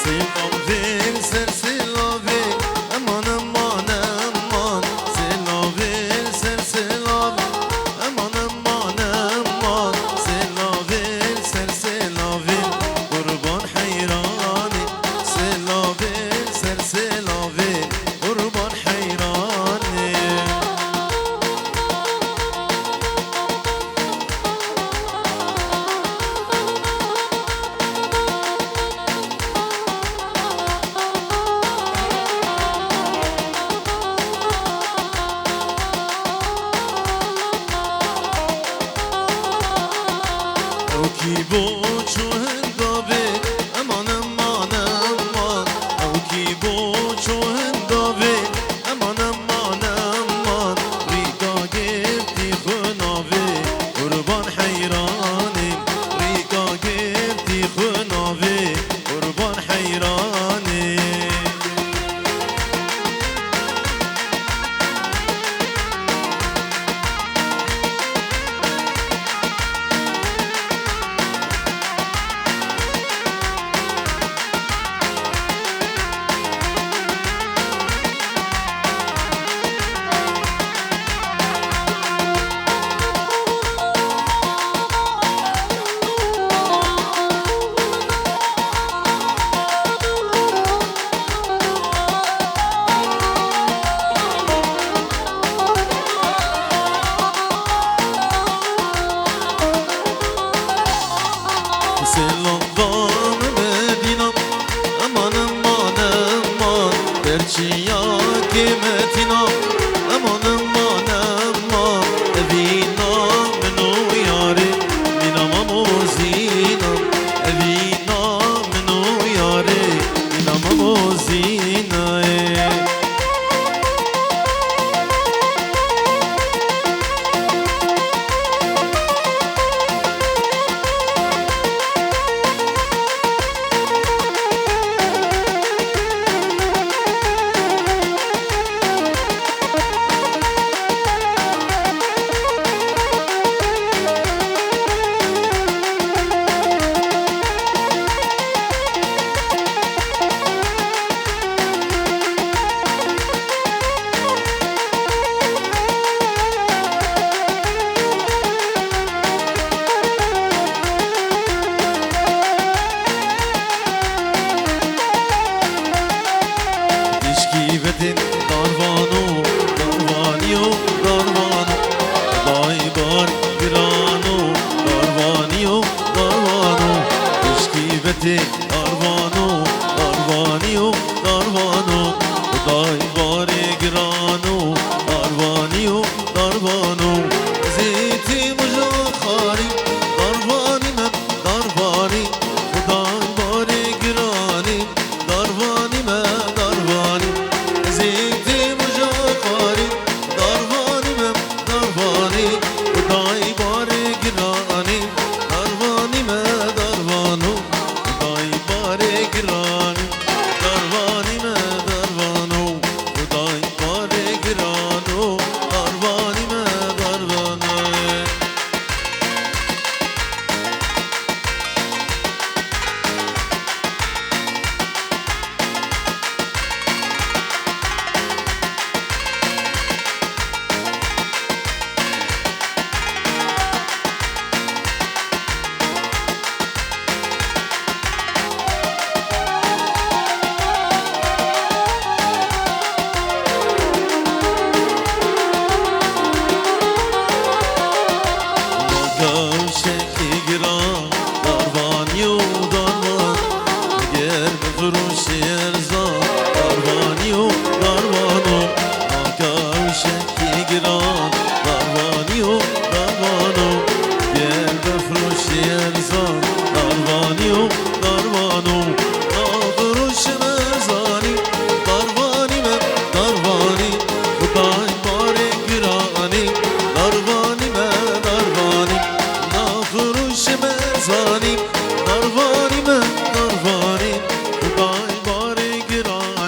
Silovin ser silovin aman aman aman Silovin ser silovin aman aman aman Silovin ser silovin kurban hayrani Silovin ser silovin kurban hayrani Ki bu çuhendabe aman aman aman Ev ki bu çuhendabe aman aman aman Rika gifti khunave kurban hayranim Rika gifti khunave kurban hayranim Selam Medinam aman aman aman Berçiya kıymetinam aman aman aman Evina menu yari minamam ozinam Evina menu yari minamam ozinam Bedin darvano, darvaniyo, darvano Day bar girano, darvaniyo, darvano İşki bedin darvano, darvaniyo, darvano Day bar girano, darvaniyo, darvano Zeytin mujakhari, darvani men, darvani Day bar girani, darvani men, darvani Zeydi mujakhari darvani mem darvani Uday bari girani darvani me darvanu Uday bari girani darvani me darvanu Uday bari giranu darvani me darvanu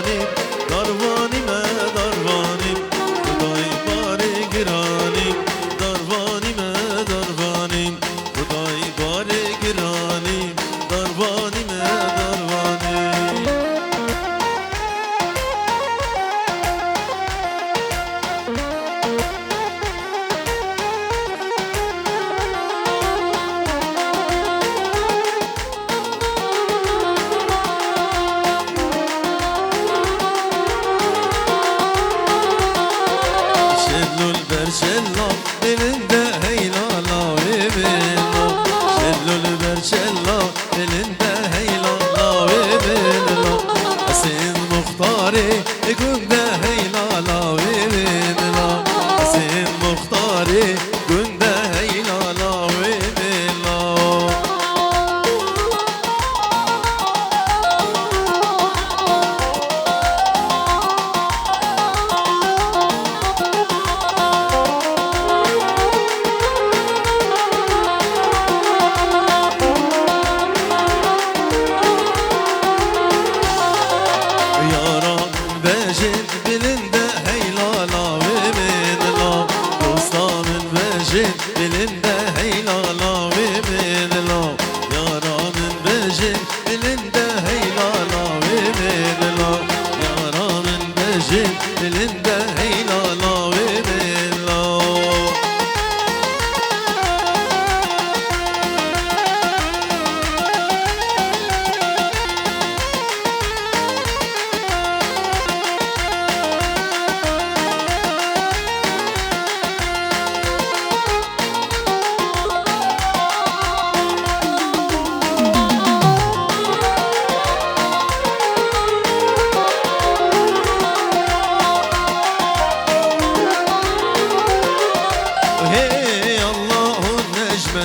Darvani me مختاري گنده هیلالا ویدلا حسین مختاري گنده هیلالا ویدلا بجد بلنده هیلالا ویدلا دوستا من بجد بلنده هیلالا ویدلا یارا من بجد بلنده هیلالا ویدلا یارا من بجد بلنده هیلالا ویدلا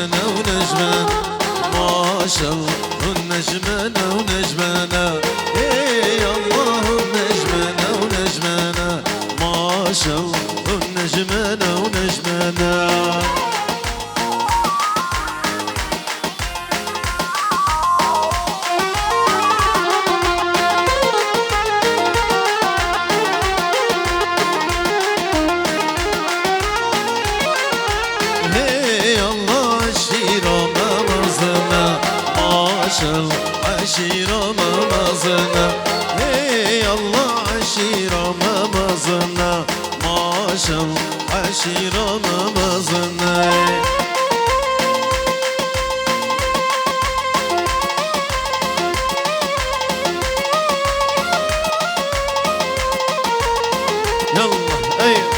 ونجمنا ما شاء الله ونجمنا ونجمنا يا الله ونجمنا ونجمنا ما شاء الله ونجمنا ونجمنا عشيرة مامازنا هي الله عشيرة مامازنا ما شاء الله عشيرة مامازنا يلا ايه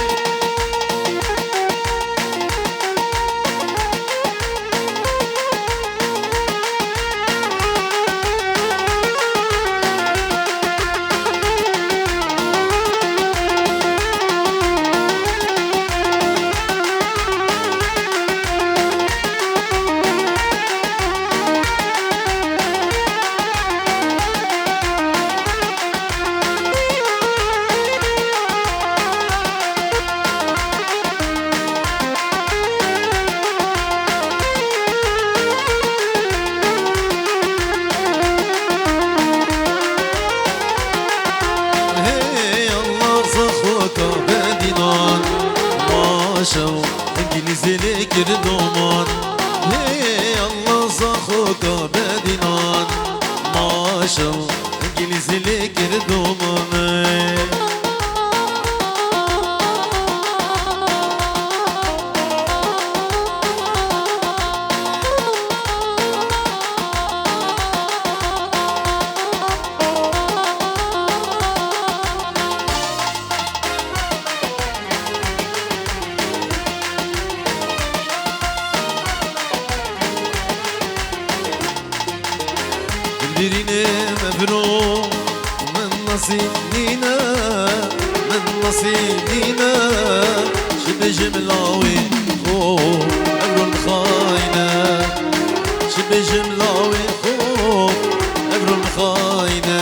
شو انجليزي لك ردومان هي الله صخوكا بدينان ما شو انجليزي لك ردومان birine mebrum من نصيبنا من نصيبنا شب جملاوي خو أبرو الخاينة شب جملاوي خو أبرو الخاينة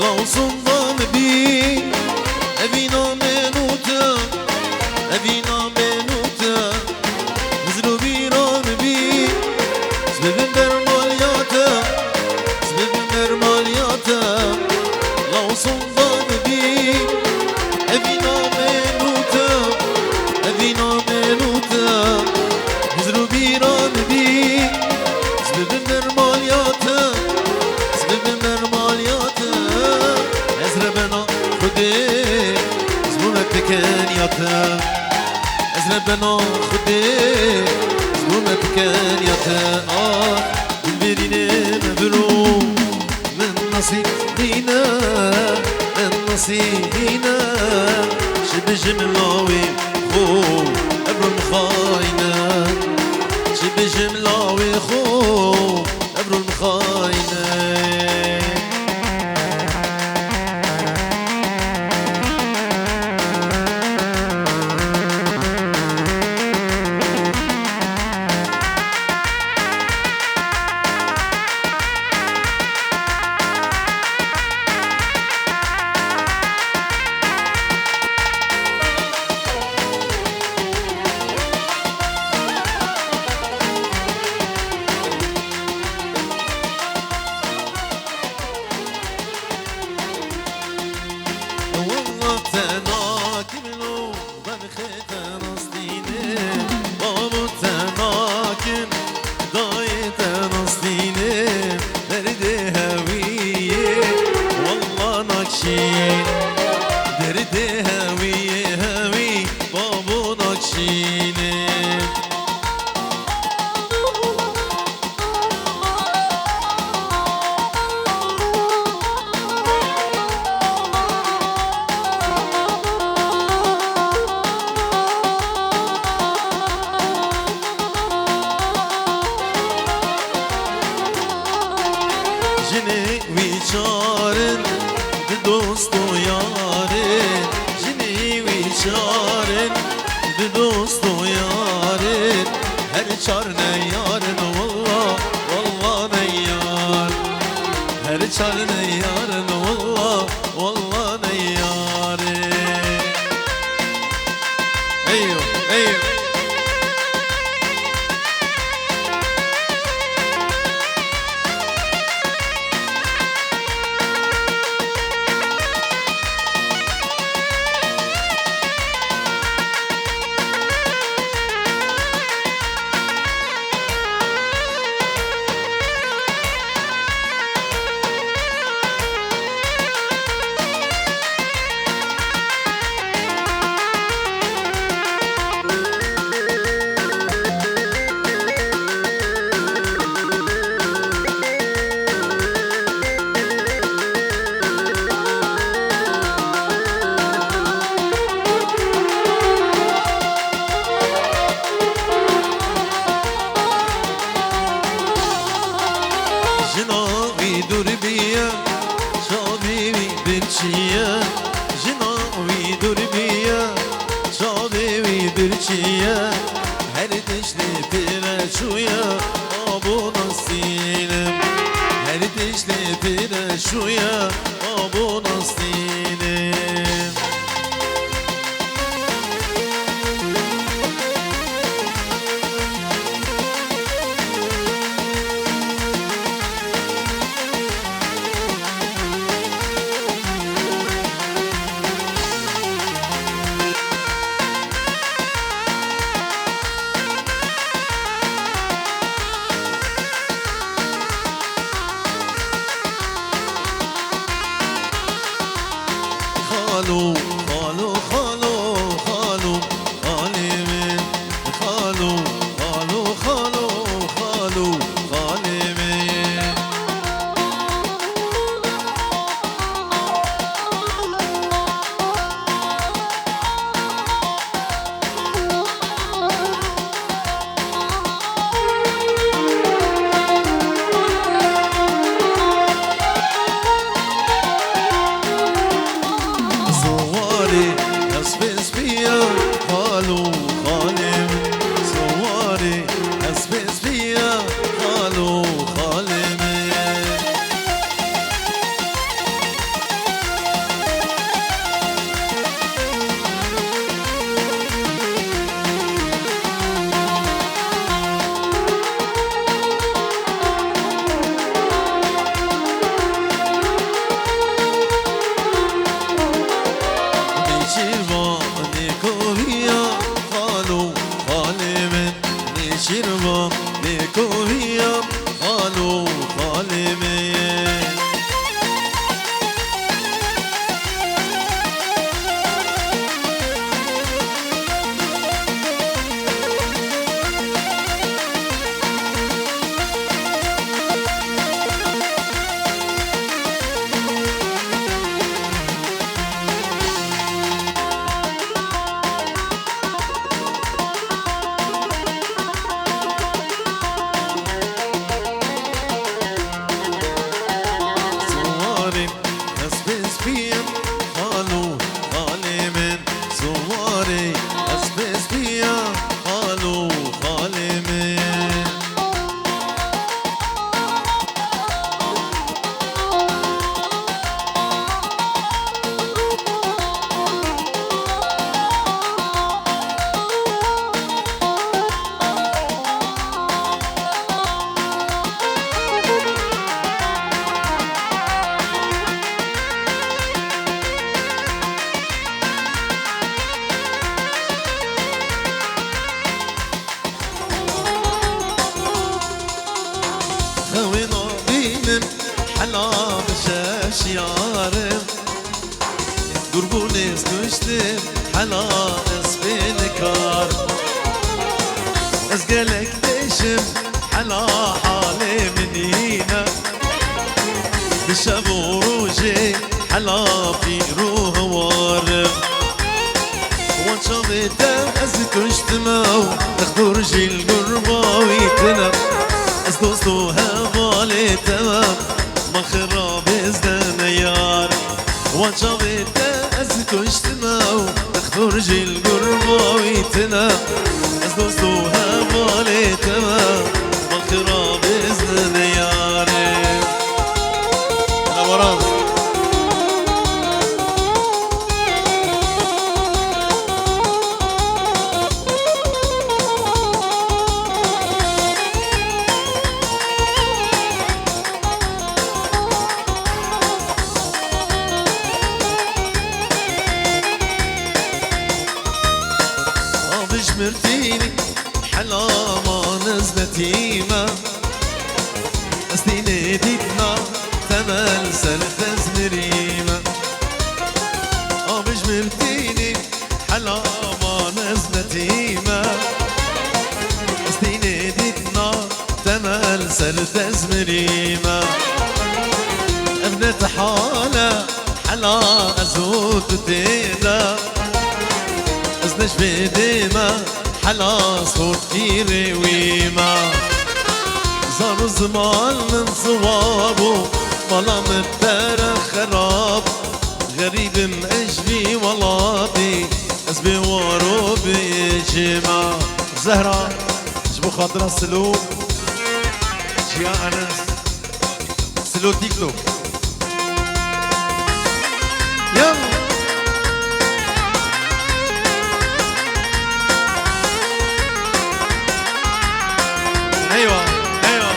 لو صندام بي أبينا منوتا أبينا منوتا نزلو بيرام بي سبب مرمالياتا سبب مرمالياتا لو صندام بي أبينا منوتا أبينا منوتا نزلو بيرام بي سبب مرمالياتا ياتا أزرب بنا خدي زلومة كان ياتا البرين مبرو من نصيبنا من نصيبنا شب جملاوي خو أبرو مخاينة شب جملاوي خو أبرو مخاينة حلا بشاش يارم قربوني سكشتم حلا اسبين كار اسقلك ديشم حلا حالي منينا بشابو روجي حلا في روح وارم وانشابيتا اسكشتمو تخدر جيل قرباويتنا اسدوستو هبالي تمام ما خراب ازدنا يار وانشابيتا اسكشتمو تخدر جيل قرباويتنا اسدوستو هبالي تمام ما خراب ازدنا يار انا وراس مرتيني حلا ما نزلت يما استيني ديتنا تمل سلفز مريمة مش مرتيني حلا ما نزلت يما استيني ديتنا تمل سلفز مريمة ابنة حالة حلا ازود تيدا ازنش بديما حلا صوت كيري ويما زار زمان من صوابو ملا مبتر خراب غريب مأجبي ولابي ازبي وارو بيجيما زهرة جبو خاطرة سلو جيا انس سلو تيك توك يلا ايوه ايوه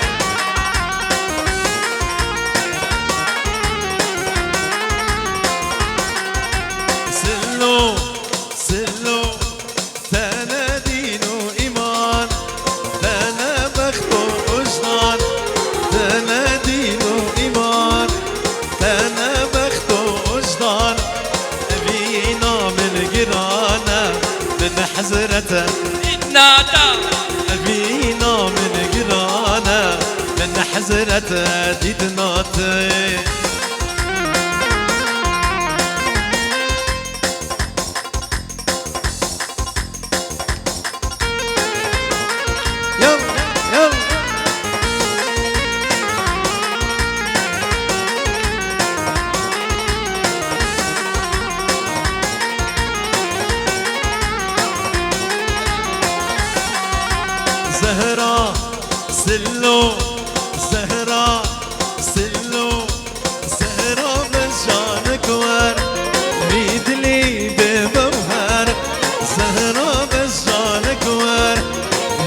سلو سلو ثانا دينو ايمان ثانا بختو وجدان ثانا دينو ايمان ثانا بختو وجدان ابينا من قرانا من حزرته الناتا ابينا من قرانا من حزرته ديدناتي يلا يلا زهرة سلو زهرة سلو زهرة بجانك ور ريد لي بموهر زهرة بجانك ور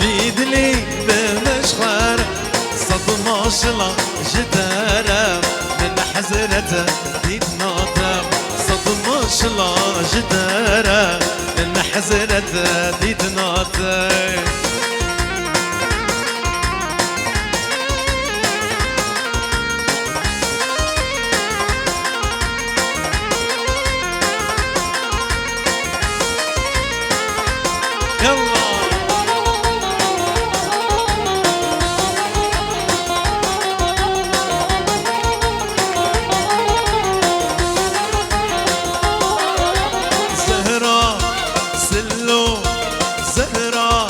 ريد لي بمشخر صدمة شلا جدارة من حزرته ديدناتم صدمة شلا جدارة من حزرته ديدناتم يلا زهرة سلو زهرة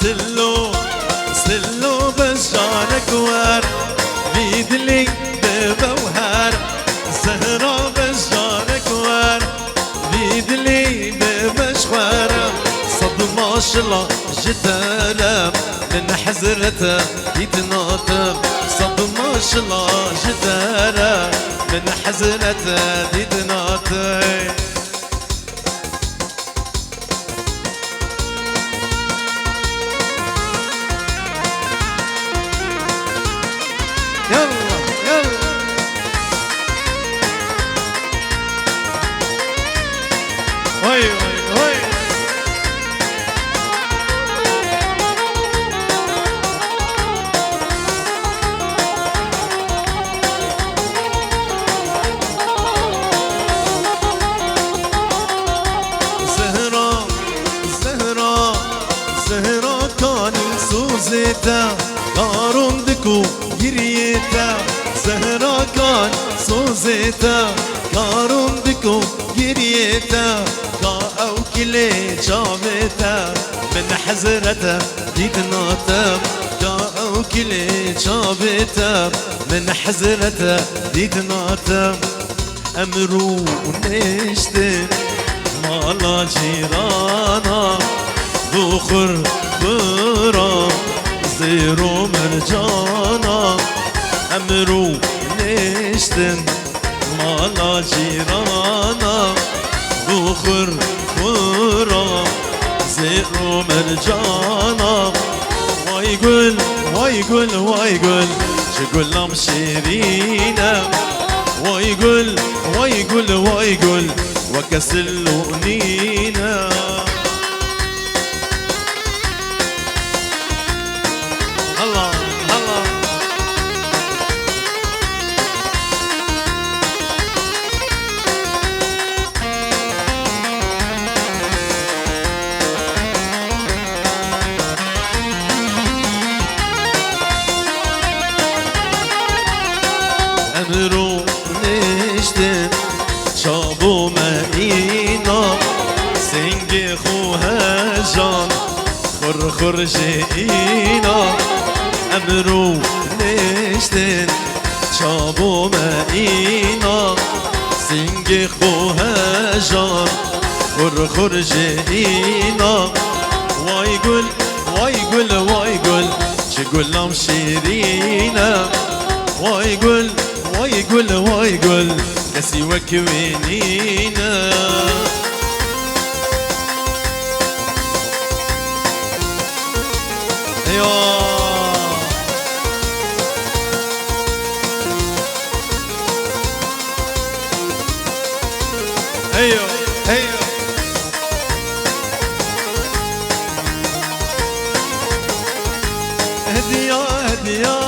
سلو سلو بشارك ور بيدلي ببوهر زهرة بشارك ور بيدلي بمشخور صدمة شلا جدارة من حزرته يتناطم صدمة شلا جدارة من حزرته يتناطم يلا يلا وي وي وي شابتا كارون دكو جريتا زهرا كان سوزيتا كارون دكو جريتا كا او كلي شابتا من حزرتا ديتناتا كا او كلي شابتا من حزرتا ديتناتا امرو نشتن مالا جيرانا بخر برا زيرو مرجانا امرو نشتن مالا جيرانا بخر برا زيرو مرجانا وايقول وايقول وايقول شقول لهم شيرينا وايقول وايقول وايقول وكسلونينا الله الله امرو نشتن شابو مئينا سنگ خوها جان خور خور جئينا امرو نشتن شابو مئينا سنگ خوها جان خور خور جئينا وايقول وايقول وايقول شقول لهم شيرينا وايقول وايقول وايقول نسي وكوينينا ايوه ايوه ايوه هدية هدية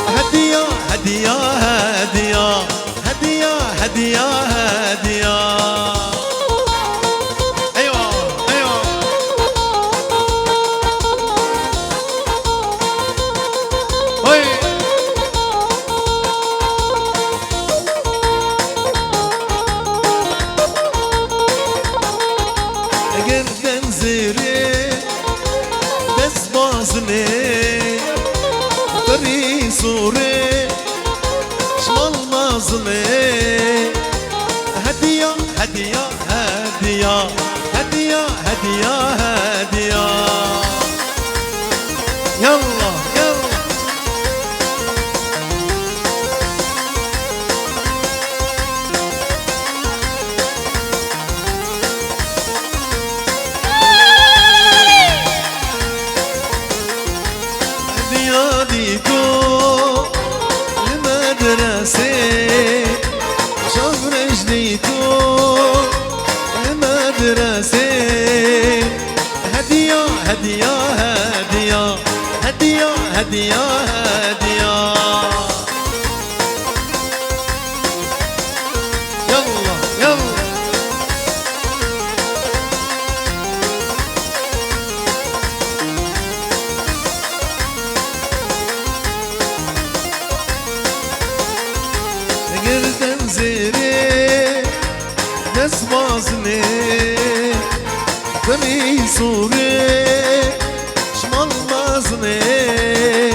هدية هدية هدية هدية هدية أيوة أيوة هاي قردن زيري بس بازني طري صوري شمال نازلي هدية هدية هدية هدية هدية هدية يلا يلا هدية ديكو المدرسة شوف رجليكو المدرسة هدية هدية هدية هدية هدية هدية يلا يلا قردن زيري ناس بازني طري صوري شمال مازني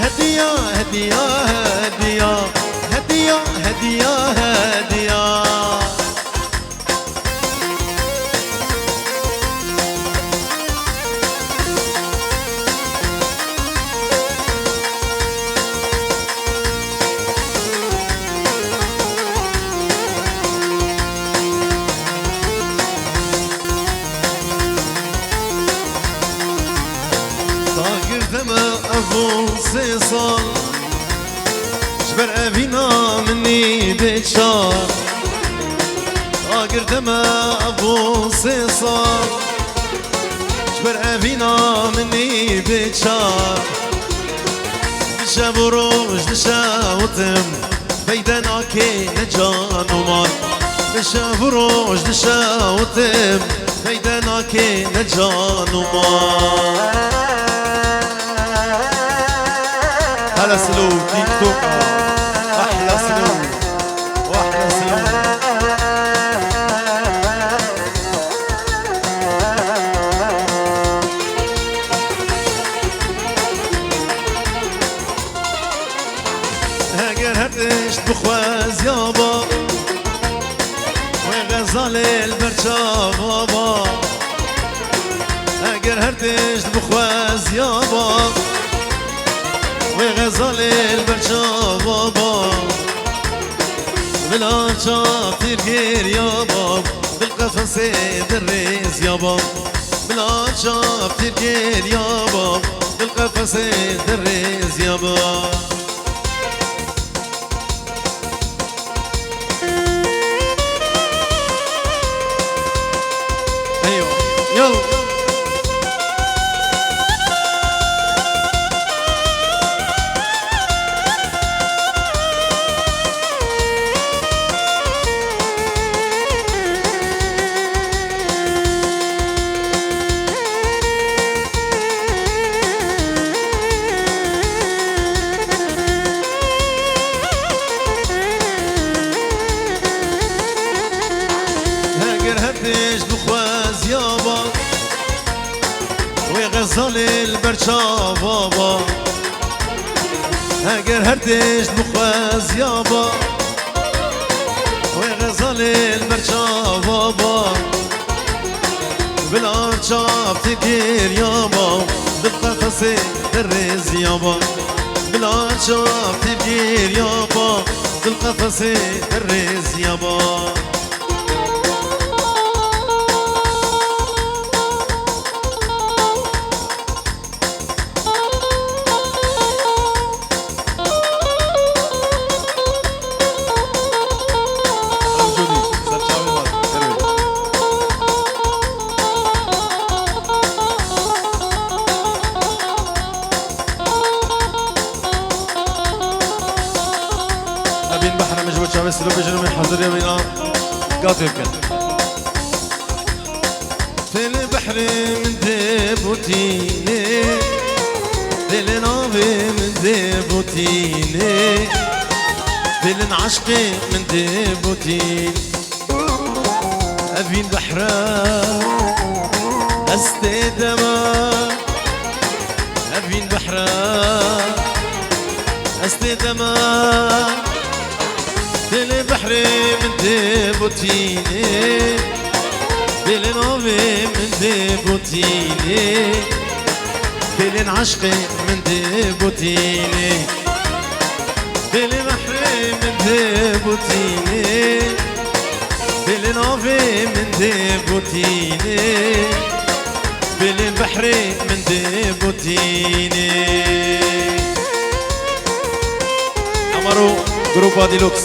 هدية هدية هدية هدية هدية هدية صيصل جبر أبينا مني بتشار طاقر دما أبو صيصل جبر أبينا مني بتشار دشا بروج دشا وطم بيدنا كي نجان ومال دشا فروج دشا وتم بيدنا كي نجان ومال هلا سلو تيك توك احلى سلو واحلى سلو هرتشت بخواز يابا وغزال البرشا بابا اگر هرتشت بخواز يابا وغزال البرشا بابا بلا شاف ترقير يابا بالقفص دريز يابا بلا شاف ترقير يابا بالقفص دريز يابا يلا هرتش بخواز يابا وغزال البرشا بابا اگر هرتش بخواز يابا وغزال البرشا بابا بالارشاب تكير يابا بالقفص درز يابا بالارشاب تكير يابا بالقفص درز يابا أبين بحر مجبور شعب السلوك بجنوب حضر يا بينا قاطب كان في البحر من ديبوتيني في النافي من ديبوتيني في العشق من ديبوتيني أبين بحر استدما أبين بحر استدما في البحر من ديبوتيني في النوفي من ديبوتيني في العشق من ديبوتيني في البحر من ديبوتيني في النوفي من ديبوتيني في البحر من ديبوتيني عمرو جروب ديلوكس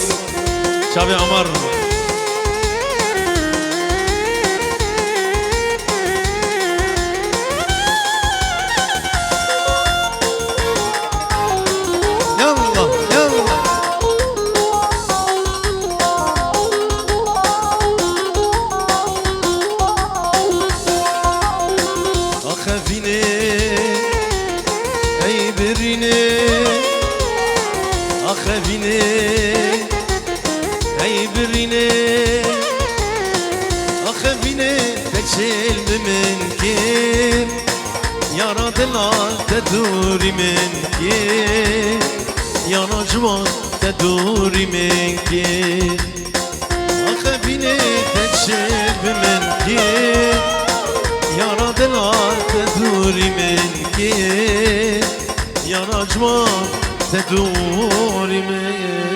شابي عمر يلا يلا أخافيني أي بريني أخافيني أي بريني أخافيني تشيل منكين يا راد العال تدوري منكين يا نجوى تدوري منكين أخافيني تشيل منكين يا راد العال تدوري منكين يا نجوى تدوري منكين